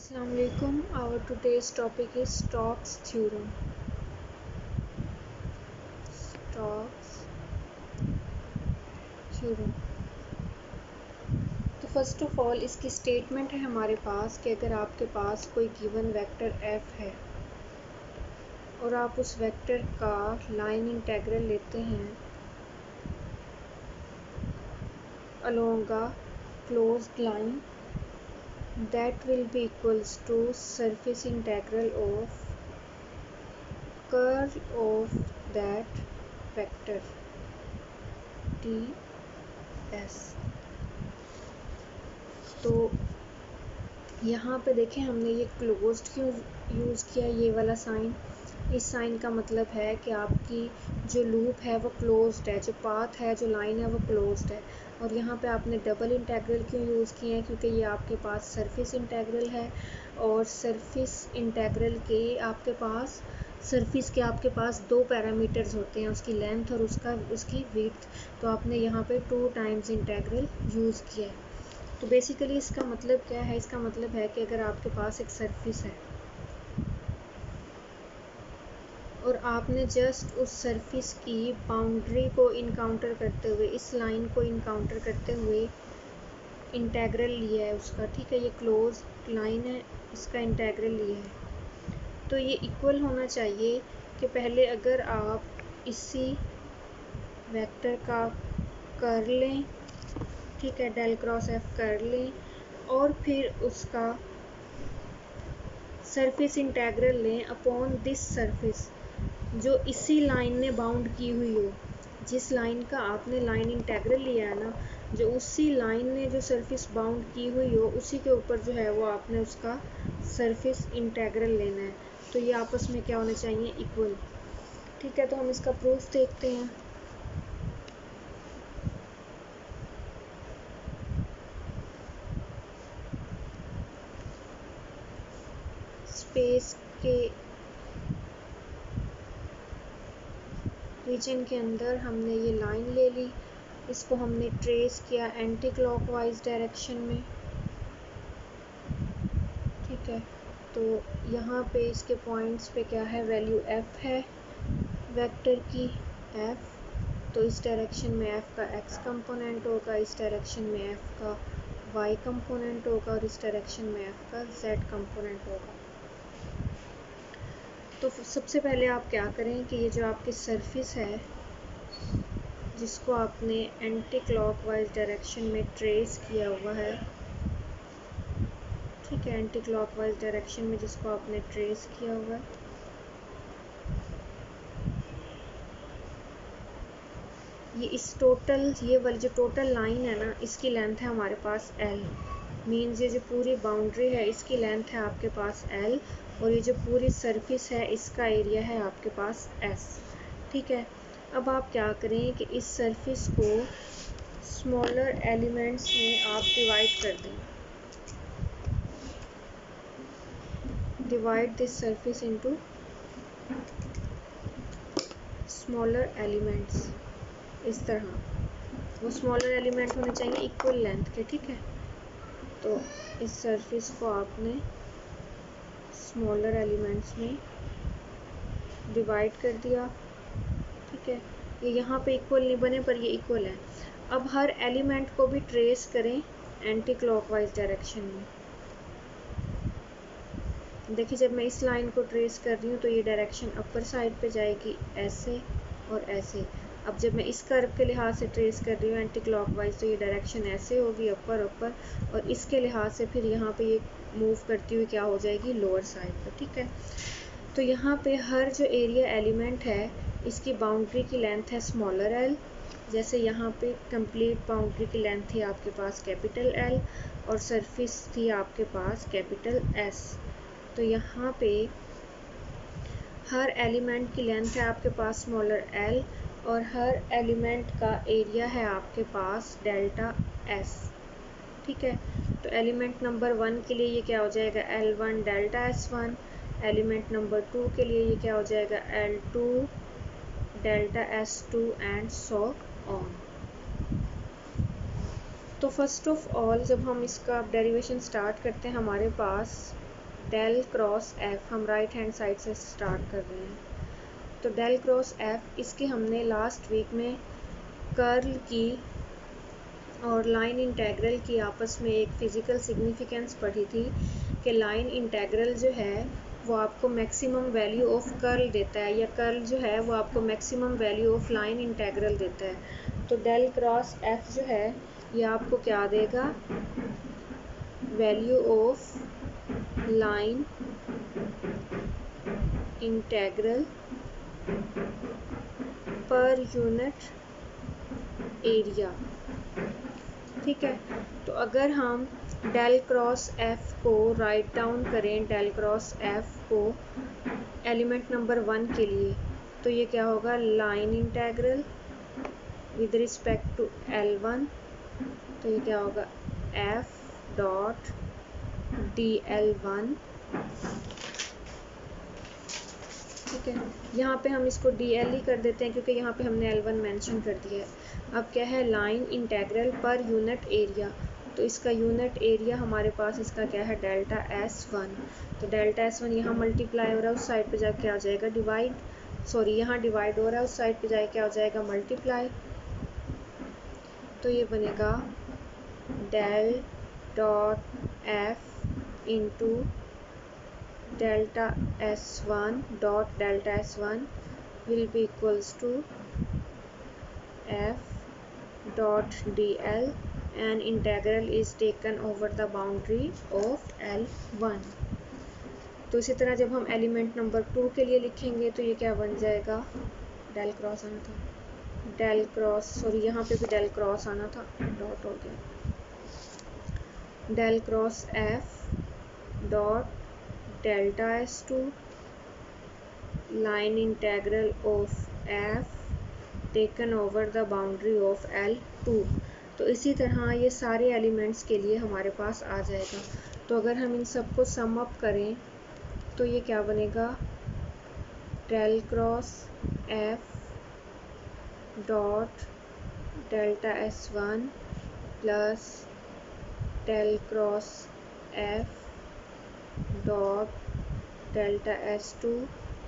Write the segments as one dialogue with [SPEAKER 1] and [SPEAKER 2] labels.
[SPEAKER 1] Assalamu alaikum. Our today's topic is Stokes theorem. Stokes theorem. तो first of all इसकी statement है हमारे पास कि अगर आपके पास कोई गिवन वेक्टर f है और आप उस वेक्टर का लाइन इंटेग्रल लेते हैं along a closed line that will be equals to surface integral of curl of that vector ds। तो यहाँ पे देखें हमने ये क्लोज्ड क्यों यूज़ किया, ये वाला साइन। इस साइन का मतलब है कि आपकी जो लूप है वो क्लोज्ड है, जो पाथ है, जो लाइन है वो क्लोज्ड है। और यहाँ पे आपने डबल इंटेग्रल क्यों यूज़ किए हैं, क्योंकि ये आपके पास सरफेस इंटेग्रल है और सरफेस इंटेग्रल के आपके पास दो पैरामीटर्स होते हैं, उसकी लेंथ और उसकी विड्थ। तो आपने यहाँ पे 2 टाइम्स इंटेग्रल यूज़ किया है। तो बेसिकली इसका मतलब क्या है, इसका मतलब है कि अगर आपके पास एक सरफेस है और आपने जस्ट उस सरफेस की बाउंड्री को इनकाउंटर करते हुए, इस लाइन को इनकाउंटर करते हुए इंटेग्रल लिया है उसका, ठीक है, ये क्लोज लाइन है, इसका इंटेग्रल लिया है। तो ये इक्वल होना चाहिए कि पहले अगर आप इसी वेक्टर का कर लें, ठीक है, डेल क्रॉस एफ कर लें और फिर उसका सरफेस इंटेग्रल लें अपॉन दिस सरफेस जो इसी लाइन ने बाउंड की हुई हो। जिस लाइन का आपने लाइन इंटेग्रल लिया है ना, जो उसी लाइन ने जो सरफेस बाउंड की हुई हो, उसी के ऊपर जो है वो आपने उसका सरफेस इंटेग्रल लेना है। तो ये आपस में क्या होने चाहिए, इक्वल। ठीक है, तो हम इसका प्रूफ देखते हैं। स्पेस के रीजन के अंदर हमने ये लाइन ले ली, इसको हमने ट्रेस किया एंटी क्लॉकवाइज डायरेक्शन में, ठीक है। तो यहाँ पे इसके पॉइंट्स पे क्या है, वैल्यू f है वेक्टर की f। तो इस डायरेक्शन में f का x कंपोनेंट होगा, इस डायरेक्शन में f का y कंपोनेंट होगा और इस डायरेक्शन में f का z कंपोनेंट होगा। तो सबसे पहले आप क्या करें कि ये जो आपकी सरफेस है जिसको आपने एंटी क्लॉकवाइज डायरेक्शन में ट्रेस किया हुआ है, ठीक है, एंटी क्लॉकवाइज डायरेक्शन में जिसको आपने ट्रेस किया हुआ है, ये वाली जो टोटल लाइन है ना, इसकी लेंथ है हमारे पास l। मीन्स ये जो पूरी बाउंड्री है इसकी लेंथ है आपके पास l और ये जो पूरी सरफेस है इसका एरिया है आपके पास s, ठीक है। अब आप क्या करें कि इस सरफेस को स्मॉलर एलिमेंट्स में आप डिवाइड कर दें। Divide this surface into smaller elements, इस तरह। वो स्मॉलर एलिमेंट होने चाहिए इक्वल लेंथ के, ठीक है। तो इस सरफेस को आपने स्मॉलर एलिमेंट्स में डिवाइड कर दिया, ठीक है। ये यहाँ पे इक्वल नहीं बने पर ये इक्वल है। अब हर एलिमेंट को भी ट्रेस करें एंटी क्लॉकवाइज डायरेक्शन में। देखिए जब मैं इस लाइन को ट्रेस कर रही हूँ तो ये डायरेक्शन अपर साइड पे जाएगी ऐसे और ऐसे। अब जब मैं इस कर्व के लिहाज से ट्रेस कर रही हूँ एंटी क्लॉकवाइज तो ये डायरेक्शन ऐसे होगी अपर ऊपर, और इसके लिहाज से फिर यहाँ पे ये मूव करती हुई क्या हो जाएगी, लोअर साइड पर, ठीक है। तो यहाँ पे हर जो एरिया एलिमेंट है इसकी बाउंड्री की लेंथ है स्मॉलर l। जैसे यहाँ पे कंप्लीट बाउंड्री की लेंथ थी आपके पास कैपिटल L और सरफेस थी आपके पास कैपिटल S। तो यहाँ पे हर एलिमेंट की लेंथ है आपके पास स्मॉलर l और हर एलिमेंट का एरिया है आपके पास डेल्टा S, ठीक है। तो एलिमेंट नंबर 1 के लिए ये क्या हो जाएगा, L1 delta S1। Element number 2 के लिए ये क्या हो जाएगा, L2 delta S2 and so on. तो फर्स्ट ऑफ ऑल जब हम इसका डेरिवेशन स्टार्ट करते हैं हमारे पास डेल क्रॉस एफ, हम राइट हैंड साइड से स्टार्ट कर रहे हैं। तो डेल क्रॉस एफ, इसकी हमने लास्ट वीक में कर्ल की और लाइन इंटेग्रल की आपस में एक फ़िज़िकल सिग्निफिकेंस पढ़ी थी कि लाइन इंटेग्रल जो है वो आपको मैक्सिमम वैल्यू ऑफ कर्ल देता है, या कर्ल जो है वो आपको maximum value of line integral देता है। तो डेल क्रॉस एफ जो है ये आपको क्या देगा, value of line integral per unit area. ठीक है, तो अगर हम डेल क्रॉस एफ को राइट डाउन करें, डेल क्रॉस एफ को एलिमेंट नंबर 1 के लिए, तो ये क्या होगा, line integral with respect to L1, तो ये क्या होगा, एफ डॉट DL1। ठीक है, यहाँ पे हम इसको DL ही कर देते हैं क्योंकि यहाँ पे हमने L1 मेंशन कर दिया है। अब क्या है, line integral per unit area, तो इसका यूनिट एरिया हमारे पास इसका क्या है, डेल्टा S1। तो डेल्टा S1 यहाँ मल्टीप्लाई हो रहा है, उस साइड पे जाके आ जाएगा डिवाइड, सॉरी यहाँ डिवाइड हो रहा है, उस साइड पे जाके क्या हो जाएगा, मल्टीप्लाई। तो ये बनेगा del dot F into delta S1 dot delta S1 will be equals to f dot dl and integral is taken over the boundary of L1। तो इसी तरह जब हम एलिमेंट नंबर 2 के लिए लिखेंगे तो ये क्या बन जाएगा, डेल क्रॉस आना था, डेल क्रॉस, सॉरी यहाँ पे भी डेल क्रॉस आना था, डॉट हो गया, del cross F dot delta S2 line integral of f taken over the boundary of L2। तो इसी तरह ये सारे एलिमेंट्स के लिए हमारे पास आ जाएगा। तो अगर हम इन सबको सम अप करें तो ये क्या बनेगा, del cross F dot delta S1 plus del cross F dot delta S2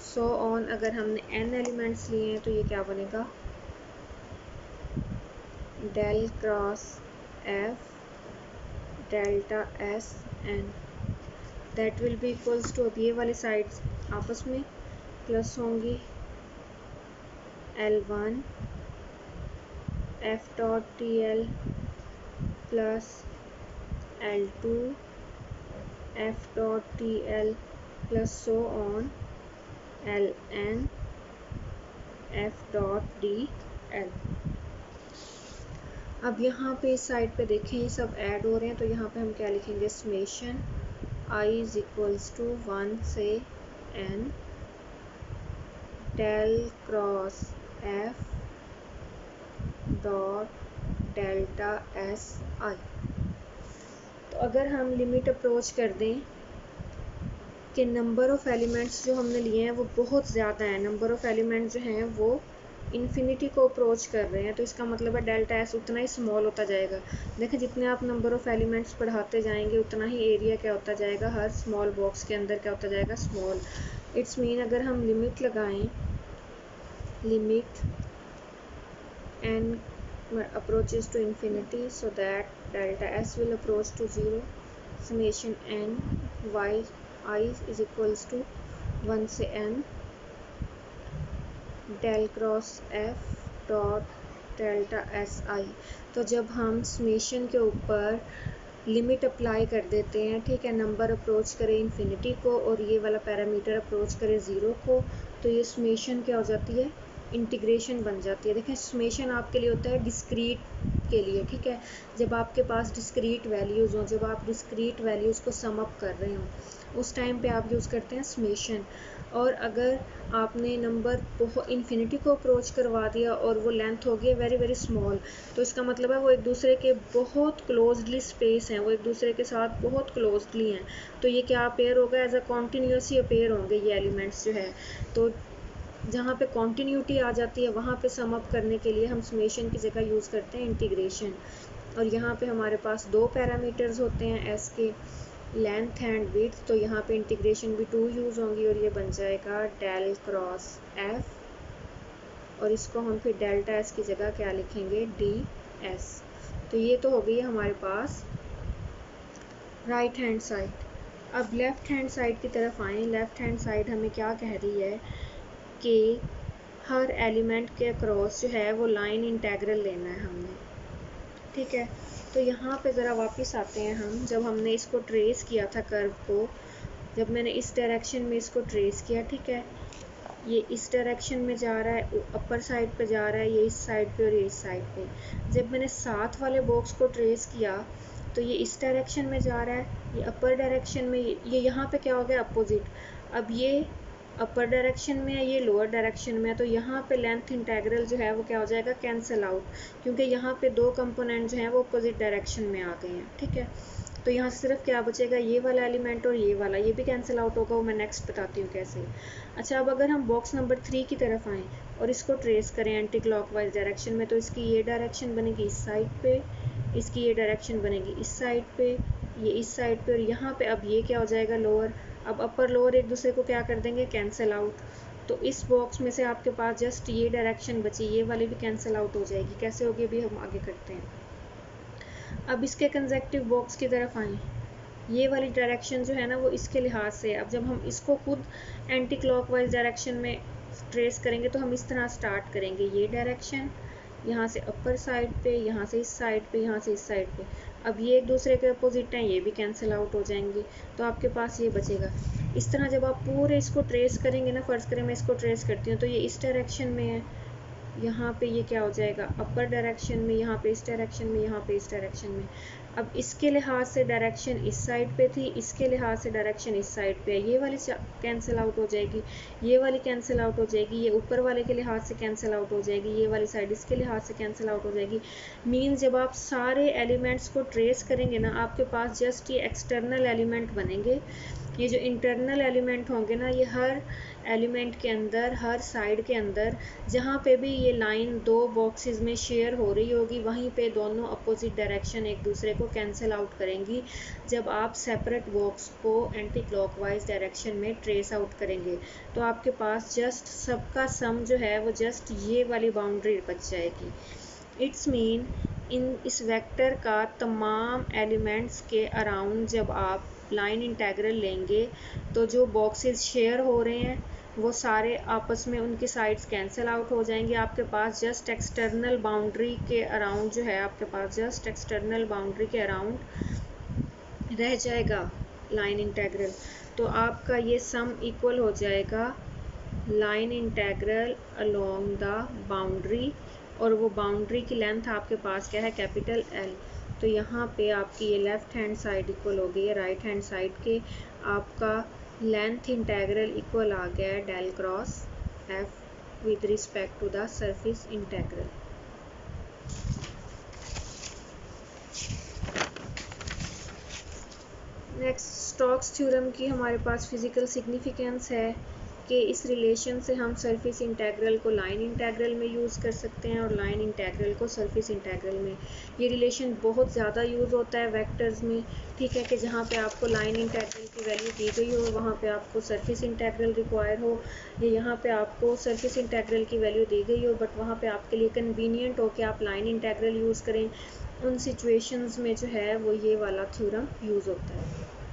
[SPEAKER 1] so on. अगर हमने n एलिमेंट्स लिए हैं तो ये क्या बनेगा, del cross F delta SN, that will be equals to, अब ये वाली साइड्स आपस में प्लस होंगी, L1 f dot DL plus L2 f dot DL plus so on Ln f dot DL। अब यहाँ पे इस साइड पे देखें ये सब ऐड हो रहे हैं, तो यहाँ पे हम क्या लिखेंगे, summation I is equals to 1 से n del cross f dot delta SI। तो अगर हम लिमिट अप्रोच कर दें कि नंबर ऑफ़ एलिमेंट्स जो हमने लिए हैं वो बहुत ज़्यादा हैं, नंबर ऑफ़ एलिमेंट्स जो हैं वो इन्फिनिटी को अप्रोच कर रहे हैं, तो इसका मतलब है डेल्टा S उतना ही स्मॉल होता जाएगा। देखें जितने आप नंबर ऑफ़ एलिमेंट्स बढ़ाते जाएंगे उतना ही एरिया क्या होता जाएगा, हर स्मॉल बॉक्स के अंदर क्या होता जाएगा, स्मॉल। इट्स मीन अगर हम लिमिट लगाएं, limit n approaches to infinity so that delta S will approach to 0, summation n y I is equals to 1 से n del cross f dot delta SI। तो जब हम समेशन के ऊपर limit apply कर देते हैं, ठीक है, नंबर अप्रोच करे इन्फिनिटी को और ये वाला पैरामीटर अप्रोच करे 0 को, तो ये समेशन क्या हो जाती है, इंटीग्रेशन बन जाती है। देखें समेशन आपके लिए होता है डिस्क्रीट के लिए, ठीक है, जब आपके पास डिस्क्रीट वैल्यूज़ हों, जब आप डिस्क्रीट वैल्यूज़ को सम अप कर रहे हों उस टाइम पे आप यूज़ करते हैं समेशन। और अगर आपने नंबर बहुत इन्फिनिटी को अप्रोच करवा दिया और वो लेंथ हो गई वेरी वेरी स्मॉल, तो इसका मतलब है वो एक दूसरे के बहुत क्लोजली स्पेस हैं, वो एक दूसरे के साथ बहुत क्लोजली हैं, तो ये क्या अपेयर होगा, एज अ कॉन्टीन्यूस ही अपेयर होंगे ये एलिमेंट्स जो है। तो जहाँ पे कॉन्टीन्यूटी आ जाती है वहाँ पे सम अप करने के लिए हम समेशन की जगह यूज़ करते हैं इंटीग्रेशन। और यहाँ पे हमारे पास दो पैरामीटर्स होते हैं एस के, लेंथ एंड विड्थ, तो यहाँ पे इंटीग्रेशन भी 2 यूज़ होंगी और ये बन जाएगा डेल क्रॉस एफ, और इसको हम फिर डेल्टा एस की जगह क्या लिखेंगे, डी एस। तो ये तो हो गई हमारे पास राइट हैंड साइड। अब लेफ़्ट हैंड साइड की तरफ आएँ। लेफ़्ट हैंड साइड हमें क्या कह रही है कि हर एलिमेंट के अक्रॉस जो है वो लाइन इंटेग्रल लेना है हमने, ठीक है। तो यहाँ पे ज़रा वापस आते हैं हम, जब हमने इसको ट्रेस किया था कर्व को, जब मैंने इस डायरेक्शन में इसको ट्रेस किया, ठीक है, ये इस डायरेक्शन में जा रहा है, अपर साइड पे जा रहा है, ये इस साइड पे और ये इस साइड पे। जब मैंने साथ वाले बॉक्स को ट्रेस किया तो ये इस डायरेक्शन में जा रहा है, ये अपर डायरेक्शन में, ये यहाँ पे क्या हो गया, अपोजिट। अब ये अपर डायरेक्शन में है, ये लोअर डायरेक्शन में है, तो यहाँ पे लेंथ इंटेग्रल जो है वो क्या हो जाएगा, कैंसिल आउट, क्योंकि यहाँ पे दो कंपोनेंट जो हैं वो अपोजिट डायरेक्शन में आ गए हैं, ठीक है। तो यहाँ सिर्फ क्या बचेगा, ये वाला एलिमेंट और ये वाला, ये भी कैंसिल आउट होगा, वो मैं नेक्स्ट बताती हूँ कैसे। अच्छा, अब अगर हम बॉक्स नंबर 3 की तरफ आएँ और इसको ट्रेस करें एंटी क्लॉकवाइज डायरेक्शन में, तो इसकी ये डायरेक्शन बनेगी इस साइड पे, इसकी ये डायरेक्शन बनेगी इस साइड पे, ये इस साइड पे, और यहाँ पे अब ये क्या हो जाएगा, लोअर। अब अपर लोअर एक दूसरे को क्या कर देंगे, कैंसिल आउट। तो इस बॉक्स में से आपके पास जस्ट ये डायरेक्शन बची, ये वाली भी कैंसिल आउट हो जाएगी। कैसे होगी अभी हम आगे करते हैं। अब इसके कंसेक्टिव बॉक्स की तरफ आएँ। ये वाली डायरेक्शन जो है ना वो इसके लिहाज से, अब जब हम इसको खुद एंटी क्लॉकवाइज डायरेक्शन में ट्रेस करेंगे तो हम इस तरह स्टार्ट करेंगे, ये डायरेक्शन, यहाँ से अपर साइड पे, यहाँ से इस साइड पे, यहाँ से इस साइड पे। अब ये एक दूसरे के अपोजिट हैं, ये भी कैंसिल आउट हो जाएंगे, तो आपके पास ये बचेगा। इस तरह जब आप पूरे इसको ट्रेस करेंगे ना, फ़र्ज़ करें मैं इसको ट्रेस करती हूँ, तो ये इस डायरेक्शन में है, यहाँ पे ये क्या हो जाएगा, अपर डायरेक्शन में, यहाँ पे इस डायरेक्शन में, यहाँ पे इस डायरेक्शन में। अब इसके लिहाज से डायरेक्शन इस साइड पे थी, इसके लिहाज से डायरेक्शन इस साइड पे है, ये वाली कैंसिल आउट हो जाएगी, ये वाली कैंसिल आउट हो जाएगी, ये ऊपर वाले के लिहाज से कैंसिल आउट हो जाएगी, ये वाली साइड इसके लिहाज से कैंसिल आउट हो जाएगी। मीन्स जब आप सारे एलिमेंट्स को ट्रेस करेंगे ना, आपके पास जस्ट ये एक्सटर्नल एलिमेंट बनेंगे। ये जो इंटरनल एलिमेंट होंगे ना, ये हर एलिमेंट के अंदर, हर साइड के अंदर, जहाँ पे भी ये लाइन दो बॉक्सेस में शेयर हो रही होगी, वहीं पे दोनों अपोजिट डायरेक्शन एक दूसरे को कैंसिल आउट करेंगी जब आप सेपरेट बॉक्स को एंटी क्लॉकवाइज डायरेक्शन में ट्रेस आउट करेंगे। तो आपके पास जस्ट सबका सम जो है वो जस्ट ये वाली बाउंड्री बच जाएगी। इट्स मीन इस वेक्टर का तमाम एलिमेंट्स के अराउंड जब आप लाइन इंटेग्रल लेंगे तो जो बॉक्सेस शेयर हो रहे हैं वो सारे आपस में उनकी साइड्स कैंसिल आउट हो जाएंगे। आपके पास जस्ट एक्सटर्नल बाउंड्री के अराउंड जो है, आपके पास जस्ट एक्सटर्नल बाउंड्री के अराउंड रह जाएगा लाइन इंटेग्रल। तो आपका ये सम इक्वल हो जाएगा line integral along the boundary, और वो बाउंड्री की लेंथ आपके पास क्या है, कैपिटल एल। तो यहाँ पे आपकी ये लेफ़्ट हैंड साइड इक्वल हो गई है राइट हैंड साइड के, आपका लेंथ इंटेग्रल इक्वल आ गया है del cross F with respect to the surface integral. Next Stokes theorem की हमारे पास फिजिकल सिग्निफिकेंस है कि इस रिलेशन से हम सरफेस इंटेग्रल को लाइन इंटेग्रल में यूज़ कर सकते हैं और लाइन इंटेग्रल को सरफेस इंटेग्रल में। ये रिलेशन बहुत ज़्यादा यूज़ होता है वेक्टर्स में, ठीक है, कि जहाँ पे आपको लाइन इंटेग्रल की वैल्यू दी गई हो वहाँ पे आपको सरफेस इंटेग्रल रिक्वायर हो, या यहाँ पे आपको सरफेस इंटेग्रल की वैल्यू दी गई हो बट वहाँ पे आपके लिए कन्वीनियंट हो कि आप लाइन इंटेग्रल यूज़ करें। उन सिचुएशंस में जो है वो ये वाला थ्योरम यूज़ होता है।